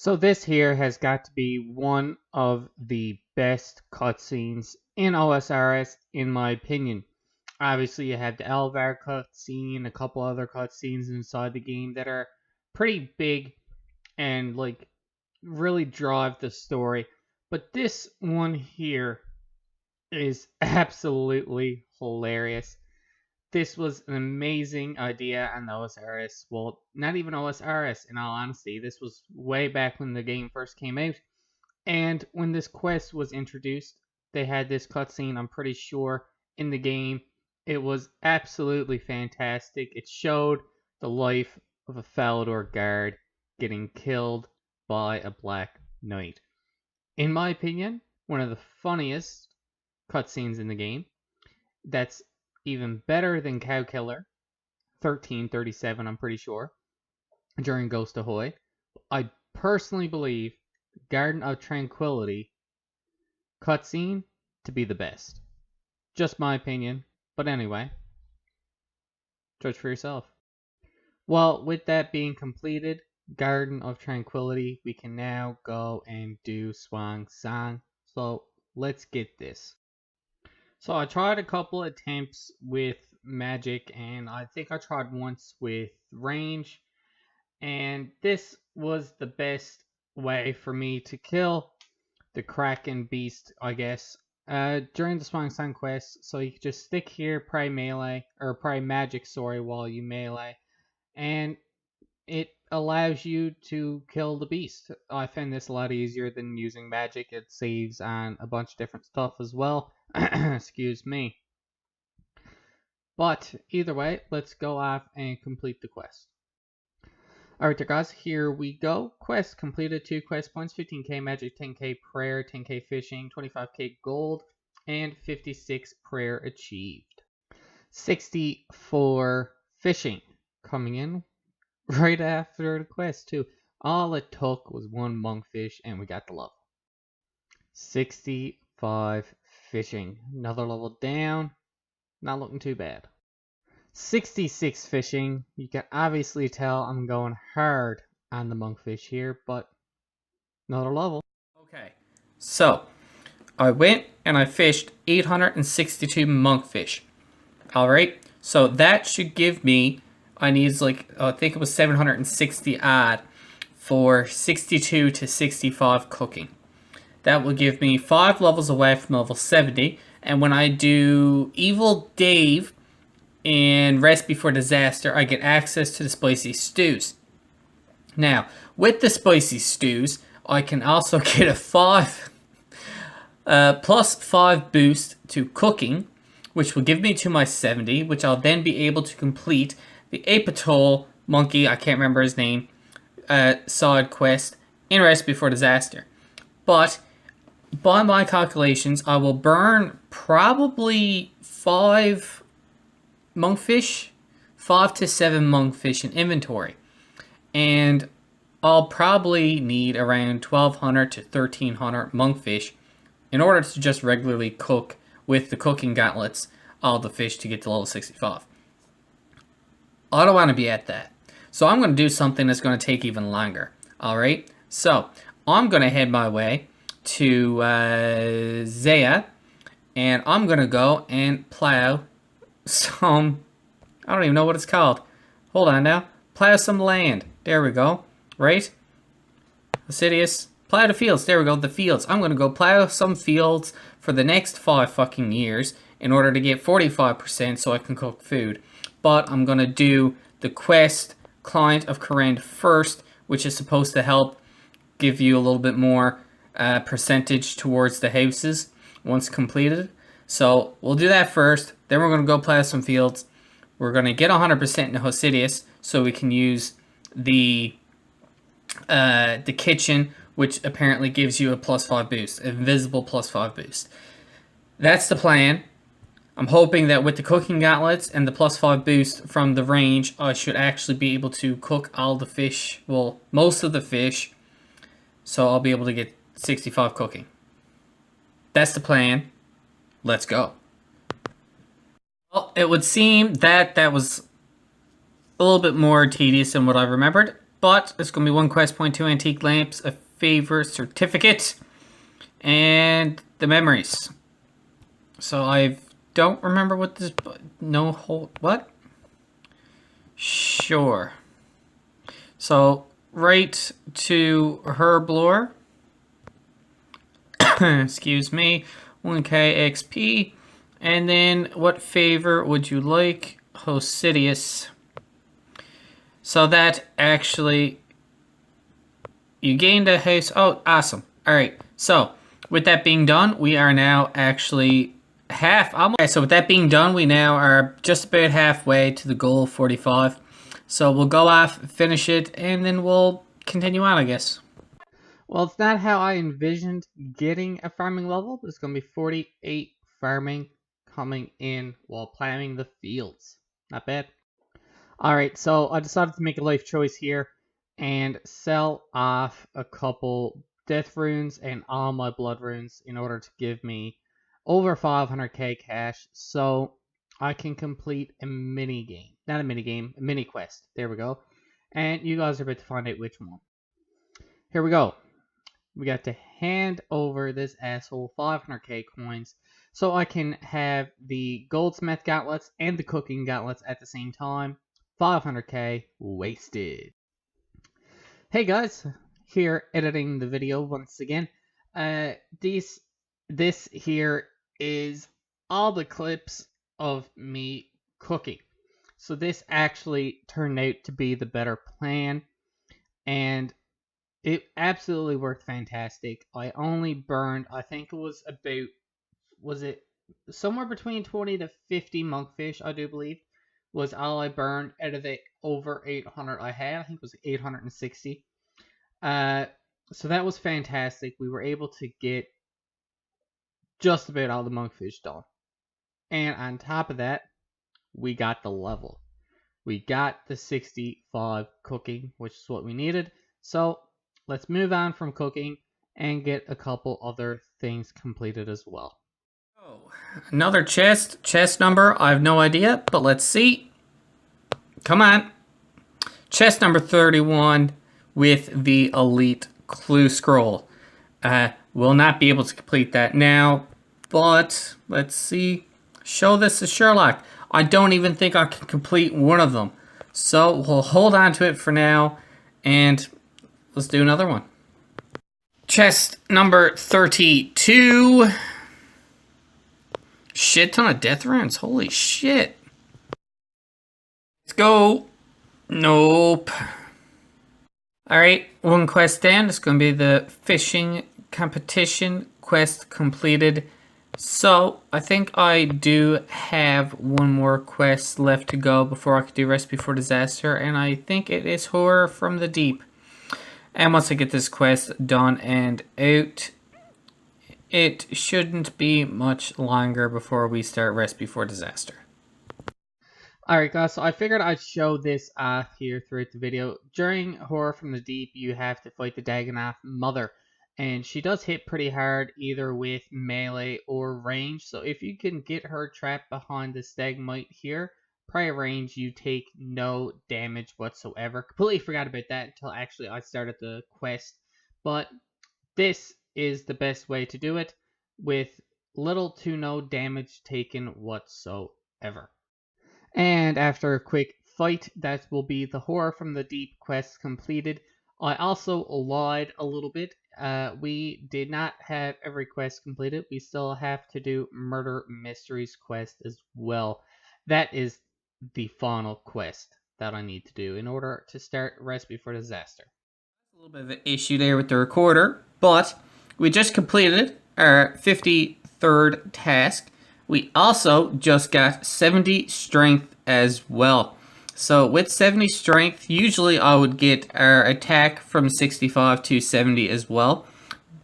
So this here has got to be one of the best cutscenes in OSRS, in my opinion. Obviously, you have the Elvar cutscene, a couple other cutscenes inside the game that are pretty big and really drive the story. But this one here is absolutely hilarious. This was an amazing idea on the OSRS. Well, not even OSRS, in all honesty. This was way back when the game first came out. And when this quest was introduced, they had this cutscene, I'm pretty sure, in the game. It was absolutely fantastic. It showed the life of a Falador guard getting killed by a Black Knight. In my opinion, one of the funniest cutscenes in the game. That's even better than Cow Killer 1337, I'm pretty sure, during Ghost Ahoy. I personally believe Garden of Tranquility cutscene to be the best. Just my opinion, but anyway, judge for yourself. Well, with that being completed, Garden of Tranquility, we can now go and do Swan Song. So let's get this. So I tried a couple attempts with magic, and I think I tried once with range, and this was the best way for me to kill the Kraken beast, I guess, during the Swan Song quest. So you could just stick here, pray melee, or pray magic, sorry, while you melee, and it allows you to kill the beast. I find this a lot easier than using magic. It saves on a bunch of different stuff as well. Excuse me. But either way, let's go off and complete the quest. Alright there guys, here we go. Quest completed, 2 quest points, 15k magic, 10k prayer, 10k fishing, 25k gold, and 56 prayer achieved. 64 fishing coming in right after the quest too. All it took was 1 monkfish and we got the level. 65 fishing. Another level down. Not looking too bad. 66 fishing. You can obviously tell I'm going hard on the monkfish here, but another level. Okay, so I went and I fished 862 monkfish. Alright, so that should give me, I need I think it was 760 odd for 62 to 65 cooking. That will give me 5 levels away from level 70. And when I do Evil Dave and Rest Before Disaster, I get access to the spicy stews. Now, with the spicy stews, I can also get a 5 plus 5 boost to cooking, which will give me to my 70, which I'll then be able to complete the Apatol monkey, I can't remember his name, side quest in Rest Before Disaster. But by my calculations, I will burn probably 5 monkfish, 5 to 7 monkfish in inventory. And I'll probably need around 1200 to 1300 monkfish in order to just regularly cook with the cooking gauntlets all the fish to get to level 65. I don't want to be at that. So I'm going to do something that's going to take even longer. Alright, so I'm going to head my way to Zaya, and I'm going to go and plow some, I don't even know what it's called. Hold on now. Plow some land. There we go. Right? Assidious. Plow the fields. There we go. The fields. I'm going to go plow some fields for the next 5 fucking years in order to get 45% so I can cook food. But I'm going to do the quest Client of Corrend first, which is supposed to help give you a little bit more percentage towards the houses once completed. So we'll do that first. Then we're going to go plow some fields. We're going to get 100% in Hosidius so we can use the kitchen, which apparently gives you a +5 boost, invisible +5 boost. That's the plan. I'm hoping that with the cooking gauntlets and the +5 boost from the range, I should actually be able to cook all the fish, well, most of the fish, so I'll be able to get 65 cooking. That's the plan. Let's go. Well, it would seem that that was a little bit more tedious than what I remembered. but it's going to be 1 quest point, 2 antique lamps, a favor certificate, and the memories. So I don't remember what this... No whole... What? Sure. So, right to Herblore. Excuse me. 1k XP. And then, what favor would you like? Hosidius. So that actually... You gained a house... Oh, awesome. Alright, so, with that being done, we are now actually... Okay, so with that being done, we now are just about halfway to the goal of 45. So we'll go off, finish it, and then we'll continue on, I guess. Well, it's not how I envisioned getting a farming level, but it's going to be 48 farming coming in while planting the fields. Not bad. Alright, so I decided to make a life choice here and sell off a couple death runes and all my blood runes in order to give me over 500k cash, so I can complete a mini game. Not a mini game, a mini quest. There we go. And you guys are about to find out which one. Here we go. We got to hand over this asshole 500k coins so I can have the goldsmith gauntlets and the cooking gauntlets at the same time. 500k wasted. Hey guys, here editing the video once again. This here is all the clips of me cooking. So this actually turned out to be the better plan, and it absolutely worked fantastic. I only burned, I think it was about, was it somewhere between 20 to 50 monkfish, I do believe, was all I burned out of the over 800 I had. I think it was 860. So that was fantastic. We were able to get just about all the monkfish done. And on top of that, we got the level. We got the 65 cooking, which is what we needed. So let's move on from cooking and get a couple other things completed as well. Oh, another chest. Chest number, I have no idea, but let's see. Come on. Chest number 31 with the Elite Clue Scroll. We'll not be able to complete that now, but let's see. Show this to Sherlock. I don't even think I can complete one of them. So we'll hold on to it for now, and let's do another one. Chest number 32. Shit ton of death runes. Holy shit. Let's go. Nope. Alright, 1 quest down. It's going to be the fishing competition quest completed. So, I think I do have 1 more quest left to go before I can do Recipe for Disaster, and I think it is Horror from the Deep. And once I get this quest done and out, it shouldn't be much longer before we start Recipe for Disaster. Alright guys, so I figured I'd show this off here throughout the video. During Horror from the Deep, you have to fight the Dagonoth Mother. And she does hit pretty hard, either with melee or range. So if you can get her trapped behind the stalagmite here, prior range, you take no damage whatsoever. Completely forgot about that until actually I started the quest. But this is the best way to do it, with little to no damage taken whatsoever. And after a quick fight, that will be the Horror from the Deep quest completed. I also lied a little bit. We did not have every quest completed. We still have to do Murder Mysteries quest as well. That is the final quest that I need to do in order to start Recipe for Disaster. A little bit of an issue there with the recorder, but we just completed our 53rd task. We also just got 70 strength as well. So with 70 strength, usually I would get our attack from 65 to 70 as well.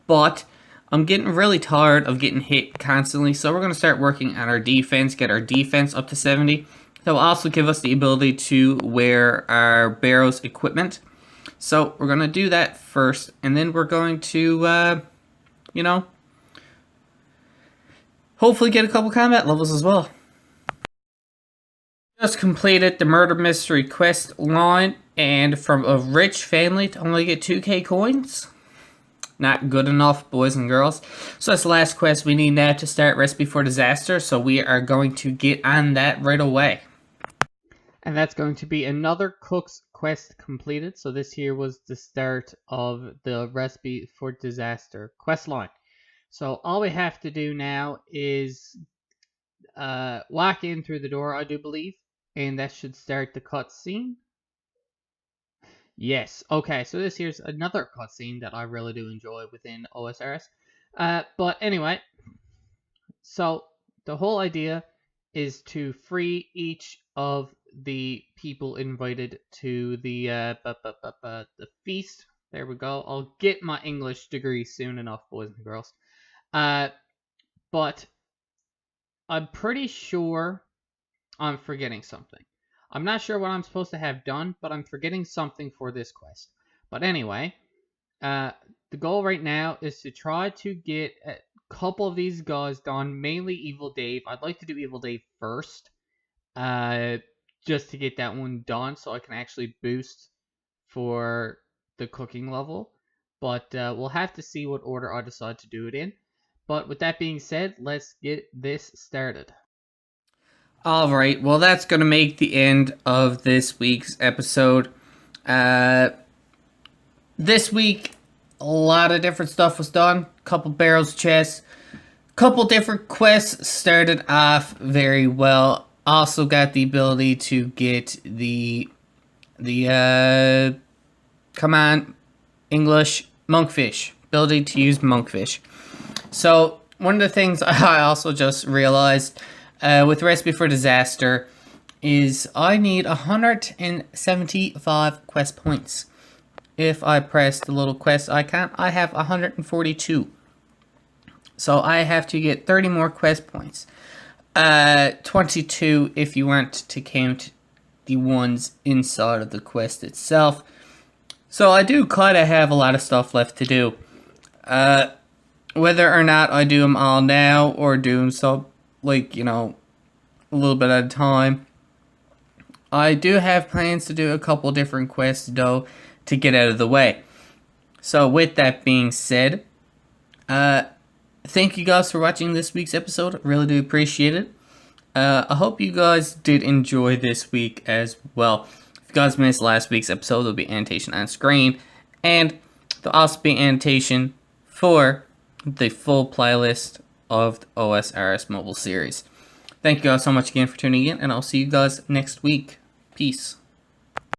But I'm getting really tired of getting hit constantly, so we're going to start working on our defense, get our defense up to 70. That will also give us the ability to wear our Barrow's equipment. So we're going to do that first, and then we're going to, hopefully get a couple combat levels as well. Just completed the Murder Mystery quest line, And from a rich family to only get 2k coins? Not good enough, boys and girls. So that's the last quest we need now to start Recipe for Disaster. So we are going to get on that right away. And that's going to be another cook's quest completed. So this here was the start of the Recipe for Disaster quest line. So all we have to do now is walk in through the door, I do believe, and that should start the cutscene. Yes, okay, so this here's another cutscene that I really do enjoy within OSRS. But anyway, so the whole idea is to free each of the people invited to the feast. There we go. I'll get my English degree soon enough, boys and girls. But I'm pretty sure I'm forgetting something. I'm not sure what I'm supposed to have done, but I'm forgetting something for this quest. But anyway, the goal right now is to try to get a couple of these guys done, mainly Evil Dave. I'd like to do Evil Dave first, just to get that one done so I can actually boost for the cooking level. But we'll have to see what order I decide to do it in. But with that being said, let's get this started. Alright, well that's going to make the end of this week's episode. This week, a lot of different stuff was done. Couple barrels chests. Couple different quests started off very well. Also got the ability to get the come on, English, monkfish. Ability to use monkfish. So, one of the things I also just realized with Recipe for Disaster is I need 175 quest points. If I press the little quest icon, I have 142. So I have to get 30 more quest points. 22 if you want to count the ones inside of the quest itself. So I do kind of have a lot of stuff left to do. Whether or not I do them all now or do them so, like, you know, a little bit at a time. I do have plans to do a couple different quests, though, to get out of the way. So with that being said, thank you guys for watching this week's episode. I really do appreciate it. I hope you guys did enjoy this week as well. If you guys missed last week's episode, there'll be annotation on screen. And there'll also be annotation for the full playlist of the OSRS mobile series. Thank you guys so much again for tuning in, and I'll see you guys next week. Peace.